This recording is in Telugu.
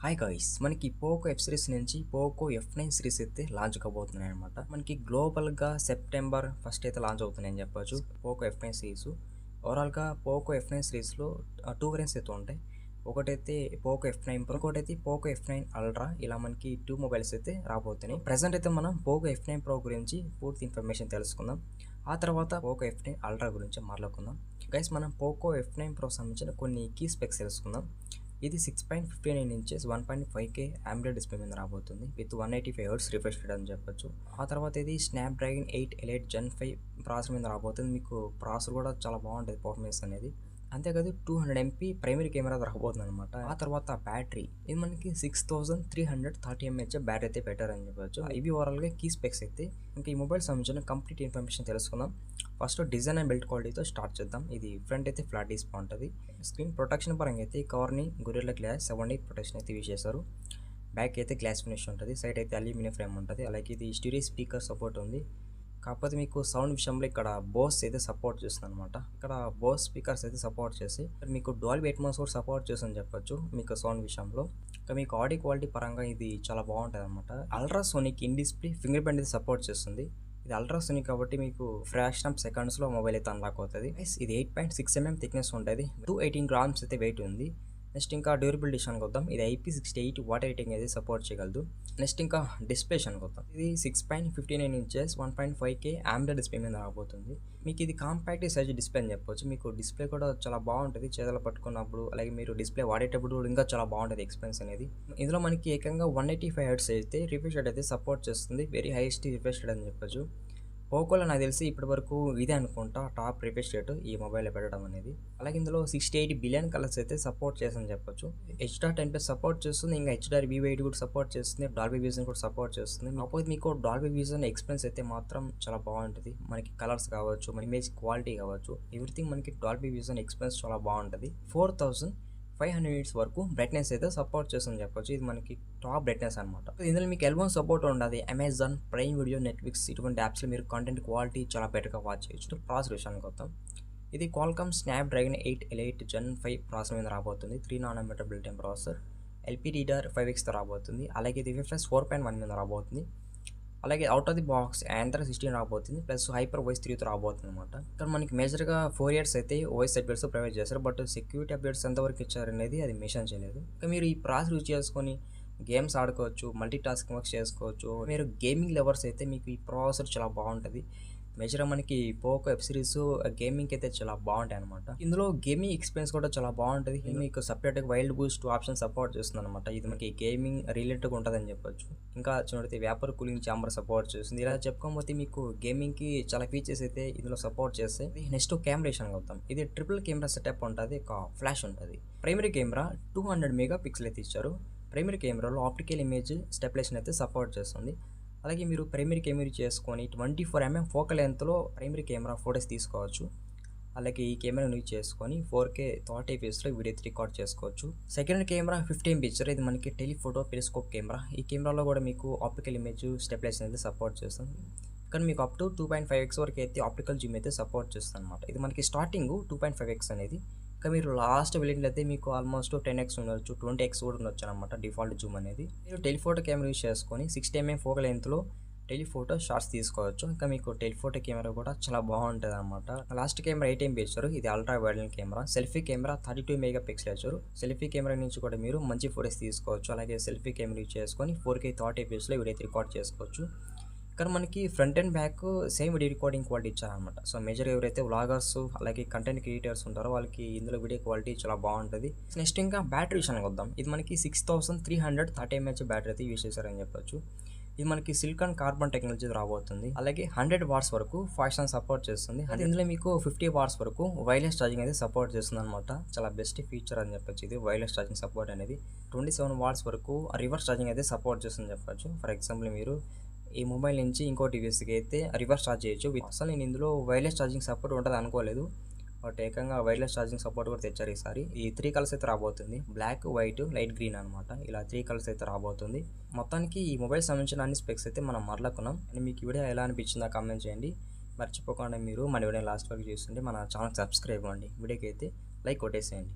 Hi guys! మనకి పోకో ఎఫ్ సిరీస్ నుంచి పోకో ఎఫ్9 సిరీస్ అయితే లాంచ్ కాబోతున్నాయన్నమాట. మనకి గ్లోబల్‌గా సెప్టెంబర్ ఫస్ట్ అయితే లాంచ్ అవుతున్నాయని చెప్పొచ్చు. Poco F nine series. ఓవరాల్‌గా పోకో ఎఫ్9 సిరీస్‌లో 2 వేరియంట్స్ అయితే ఉంటాయి. ఒకటైతే పోకో ఎఫ్9 ప్రో, ఇంకోటైతే పోకో ఎఫ్9 అల్ట్రా. ఇలా మనకి 2 మొబైల్స్ అయితే రాబోతున్నాయి. ప్రెజెంట్ అయితే మనం పోకో ఎఫ్9 ప్రో గురించి పూర్తి ఇన్ఫర్మేషన్ తెలుసుకుందాం. ఆ తర్వాత పోకో ఎఫ్9 అల్ట్రా గురించి మాట్లాడుకుందాం. గైస్, మనం పోకో ఎఫ్9 ప్రో సంబంధించిన కొన్ని కీ స్పెక్స్ తెలుసుకుందాం. ఇది 6.59 ఇంచెస్ 1.5K AMOLED డిస్ప్లే మీద రాబోతుంది విత్ 185 హెర్ట్జ్ రిఫ్రెష్ రేట్ అని చెప్పొచ్చు. ఆ తర్వాత ఇది స్నాప్డ్రాగన్ 8 ఎలైట్ జెన్ 5 ప్రాసెసర్ మీద రాబోతుంది. మీకు ప్రాసెసర్ కూడా చాలా బాగుంటుంది పర్ఫార్మెన్స్ అనేది. అంతేకాదు 200 MP ప్రైమరీ కెమెరా రాబోతుంది అనమాట. ఆ తర్వాత బ్యాటరీ ఇది మనకి 6330 mAh బ్యాటరీ అయితే బెటర్ అని చెప్పొచ్చు. ఇవి ఓవరాల్గా కీ స్పెక్స్ అయితే. ఇంకా ఈ మొబైల్ సంబంధించిన కంప్లీట్ ఇన్ఫర్మేషన్ తెలుసుకుందాం. ఫస్ట్ డిజైన్ అండ్ బిల్డ్ క్వాలిటీతో స్టార్ట్ చేద్దాం. ఇది ఫ్రంట్ అయితే ఫ్లాట్ డిస్ప్లే ఉంటుంది. స్క్రీన్ ప్రొటెక్షన్ పరంగా అయితే కవర్ని గొరిల్లా గ్లాస్ 7D ప్రొటెక్షన్ అయితే యూజ్ చేశారు. బ్యాక్ అయితే గ్లాస్ ఫినిష్ ఉంటుంది. సైడ్ అయితే అల్యూమినియం ఫ్రేమ్ ఉంటుంది. అలాగే ఇది స్టీరియో స్పీకర్ సపోర్ట్ ఉంది. కాకపోతే మీకు సౌండ్ విషయంలో ఇక్కడ బోస్ అయితే సపోర్ట్ చేస్తుంది అనమాట. ఇక్కడ బోస్ స్పీకర్స్ అయితే సపోర్ట్ చేసి మీకు డాల్బీ అట్మాస్ కూడా సపోర్ట్ చేస్తుందని చెప్పొచ్చు మీకు సౌండ్ విషయంలో. ఇంకా మీకు ఆడియో క్వాలిటీ పరంగా ఇది చాలా బాగుంటుంది అనమాట. Ultrasonic in display finger print అయితే సపోర్ట్ చేస్తుంది. ఇది అల్ట్రాసోనిక్ కాబట్టి మీకు ఫ్రాక్షన్ ఆఫ్ సెకండ్స్లో మొబైల్ అయితే అన్లాక్ అవుతుంది. ఇది 8.6 mm థిక్నెస్ ఉంటుంది. 218 grams అయితే వెయిట్ ఉంది. నెక్స్ట్ ఇంకా డ్యూరబిలిటీ విషయానికి వద్దాం. ఇది IP68 వాటర్ రేటింగ్ అయితే సపోర్ట్ చేయగలదు. నెక్స్ట్ ఇంకా డిస్ప్లే విషయానికి వద్దాం. ఇది 6.59 ఇంచెస్ 1.5K AMOLED డిస్ప్లే మీద రాబోతుంది. మీకు ఇది కాంపాక్ట్ సైజ్ డిస్ప్లే అని చెప్పొచ్చు. మీకు డిస్ప్లే కూడా చాలా బాగుంటుంది చేతులు పట్టుకున్నప్పుడు. అలాగే మీరు డిస్ప్లే వాడేటప్పుడు కూడా ఇంకా చాలా బాగుంటుంది ఎక్స్పీరియన్స్ అనేది. ఇందులో మనకి ఏకంగా 185 హెర్ట్జ్ అయితే రిఫ్రెష్ రేట్ అయితే సపోర్ట్ చేస్తుంది. వెరీ హైయెస్ట్ రిఫ్రెష్ రేట్ అని చెప్పొచ్చు. పోకోలో నాకు తెలిసి ఇప్పటివరకు ఇదే అనుకుంటా టాప్ రిఫ్రెష్ రేట్ ఈ మొబైల్లో పెట్టడం అనేది. అలాగే ఇందులో 68 బిలియన్ కలర్స్ అయితే సపోర్ట్ చేస్తుందని చెప్పొచ్చు. H.10+ సపోర్ట్ చేస్తుంది. ఇంకా HDR-V8 కూడా సపోర్ట్ చేస్తుంది. డాల్బీ విజన్ కూడా సపోర్ట్ చేస్తుంది. కాకపోతే మీకు డాల్బీ విజన్ ఎక్స్పీరియన్స్ అయితే మాత్రం చాలా బాగుంటుంది. మనకి కలర్స్ కావచ్చు, మన ఇమేజ్ క్వాలిటీ కావచ్చు, ఎవ్రీథింగ్ మనకి డాల్బీ విజన్ ఎక్స్పీరియన్స్ చాలా బాగుంటుంది. 4500 nits వరకు బ్రైట్నెస్ అయితే సపోర్ట్ చేస్తుందని చెప్పొచ్చు. ఇది మనకి టాప్ బ్రైట్నెస్ అనమాట. ఇందులో మీకు ఎల్బోన్ సపోర్ట్ ఉండదు. అమెజాన్ ప్రైమ్ వీడియో, నెట్ఫ్లిక్స్ ఇటువంటి యాప్స్లో మీరు కంటెంట్ క్వాలిటీ చాలా బెటర్గా వాచ్ చేయొచ్చు. ప్రాసెసర్ విషయానికి వద్దాం. ఇది క్వాల్కామ్ స్నాప్డ్రాగన్ 8 ఎలైట్ జెన్ 5 ప్రాసెసర్ మీద రాబోతుంది. 3 nm బిల్ట్ ఇన్ ప్రాసెసర్. LPDDR5Xతో రాబోతుంది. అలాగే ఇది UFS 4.1 మీద రాబోతుంది. అలాగే out of the box Android 16 రాబోతుంది. ప్లస్ హైపర్ OS 3తో రాబోతుంది అనమాట. ఇక్కడ మనకి మేజర్గా 4 years అయితే OS అప్డేట్స్ ప్రొవైడ్ చేస్తారు. బట్ సెక్యూరిటీ అప్డేట్స్ ఎంతవరకు ఇచ్చారనేది అది మెన్షన్ చేయలేదు. ఇంకా మీరు ఈ ప్రాసెస్ యూజ్ చేసుకొని గేమ్స్ ఆడుకోవచ్చు, మల్టీ టాస్కింగ్ వర్క్ చేసుకోవచ్చు. మీరు గేమింగ్ లవర్స్ అయితే మీకు ఈ ప్రాసెసర్ చాలా బాగుంటుంది. మేజర్గా మనకి పోకో ఎఫ్ సిరీస్ గేమింగ్కి అయితే చాలా బాగుంటాయి అనమాట. ఇందులో గేమింగ్ ఎక్స్పీరియన్స్ కూడా చాలా బాగుంటుంది. మీకు సపరేట్గా వైల్డ్ బూస్ట్ ఆప్షన్ సపోర్ట్ చేస్తుంది అనమాట. ఇది మనకి గేమింగ్ రిలేటెడ్గా ఉంటుందని చెప్పొచ్చు. ఇంకా చూడండి వేపర్ కూలింగ్ ఛాంబర్ సపోర్ట్ చేస్తుంది. ఇలా చెప్పుకోకపోతే మీకు గేమింగ్కి చాలా ఫీచర్స్ అయితే ఇందులో సపోర్ట్ చేస్తాయి. నెక్స్ట్ కెమెరా విషయానికి వద్దాం. ఇది ట్రిపుల్ కెమెరా సెటప్ ఉంటుంది. ఒక ఫ్లాష్ ఉంటుంది. ప్రైమరీ కెమెరా 200 MP అయితే ఇచ్చారు. ప్రైమరీ కెమెరాలో ఆప్టికల్ ఇమేజ్ స్టెబిలైజేషన్ అయితే సపోర్ట్ చేస్తుంది. అలాగే మీరు ప్రైమరీ కెమెరా చేసుకొని 24 mm ఫోకల్ లెంత్లో ప్రైమరీ కెమెరా ఫోటోస్ తీసుకోవచ్చు. అలాగే ఈ కెమెరాను యూజ్ చేసుకొని 4K 30 fps వీడియో రికార్డ్ చేసుకోవచ్చు. Second camera 50 MP picture. ఇది మనకి టెలిఫోటో పెరిస్కోప్ కెమెరా. ఈ కెమెరాలో కూడా మీకు ఆప్టికల్ ఇమేజ్ స్టెబిలైజేషన్ అయితే సపోర్ట్ చేస్తుంది. కానీ మీకు అప్ టు 2.5x వరకు అయితే ఆప్టికల్ జూమ్ అయితే సపోర్ట్ చేస్తుంది అనమాట. ఇది మనకి స్టార్టింగ్ 2.5x అనేది. ఇంకా మీరు లాస్ట్ వెళ్ళినట్లయితే మీకు ఆల్మోస్ట్ 10x ఉండొచ్చు, 20x కూడా ఉండొచ్చు అనమాట డిఫాల్ట్ జూమ్ అనేది. మీరు టెలిఫోటో కెమెరా యూజ్ చేసుకొని 60 mm ఫోకల్ లెంత్లో టెలిఫోటో షార్ట్స్ తీసుకోవచ్చు. ఇంకా మీకు టెలిఫోటో కెమెరా కూడా చాలా బాగుంటుంది అనమాట. లాస్ట్ కెమెరా 8 MP ఇచ్చారు. ఇది ultra wide camera. Selfie camera 32 MP ఇచ్చారు. సెల్ఫీ కెమెరా నుంచి కూడా మీరు మంచి ఫోటోస్ తీసుకోవచ్చు. అలాగే సెల్ఫీ కెమెరా యూజ్ చేసుకొని 4K 30 fps వీడియో రికార్డ్ చేసుకోవచ్చు. కానీ మనకి front and back same video recording quality ఇచ్చారనమాట. సో మేజర్ ఎవరైతే వ్లాగర్స్ అలాగే కంటెంట్ క్రియేటర్స్ ఉంటారో వాళ్ళకి ఇందులో వీడియో క్వాలిటీ చాలా బాగుంటుంది. నెక్స్ట్ ఇంకా బ్యాటరీ విషయానికి వద్దాం. ఇది మనకి 6330 mAh బ్యాటరీ అయితే యూజ్ చేశారని చెప్పొచ్చు. ఇది మనకి సిలికాన్ కార్బన్ టెక్నాలజీ రాబోతుంది. అలాగే 100 watts వరకు ఫాస్ట్ ఛార్జింగ్ సపోర్ట్ చేస్తుంది. అది ఇందులో మీకు 50 watts వరకు వైర్లెస్ ఛార్జింగ్ అయితే సపోర్ట్ చేస్తుంది అనమాట. చాలా బెస్ట్ ఫీచర్ అని చెప్పొచ్చు ఇది వైర్లెస్ ఛార్జింగ్ సపోర్ట్ అనేది. 27 watts వరకు రివర్స్ ఛార్జింగ్ అయితే సపోర్ట్ చేస్తుంది చెప్పొచ్చు. ఫర్ ఎగ్జాంపుల్ మీరు ఈ మొబైల్ నుంచి ఇంకో డివైస్కి అయితే రివర్స్ ఛార్జ్ చేయొచ్చు. అసలు నేను ఇందులో వైర్లెస్ ఛార్జింగ్ సపోర్ట్ ఉంటుంది అనుకోలేదు. బట్ ఏకంగా వైర్లెస్ ఛార్జింగ్ సపోర్ట్ కూడా తెచ్చారు ఈసారి. ఈ 3 కలర్స్ అయితే రాబోతుంది. బ్లాక్, వైట్, లైట్ గ్రీన్ అనమాట. ఇలా 3 కలర్స్ అయితే రాబోతుంది. మొత్తానికి ఈ మొబైల్ సంబంధించిన అన్ని స్పెక్స్ అయితే మనం మాట్లాడుకున్నాం. అండ్ మీకు ఈ వీడియో ఎలా అనిపించిందో కామెంట్ చేయండి. మర్చిపోకుండా మీరు మన వీడియో లాస్ట్ వరకు చూస్తుంటే మన ఛానల్ సబ్స్క్రైబ్ అవ్వండి. వీడియోకి అయితే లైక్ కొట్టేసేయండి.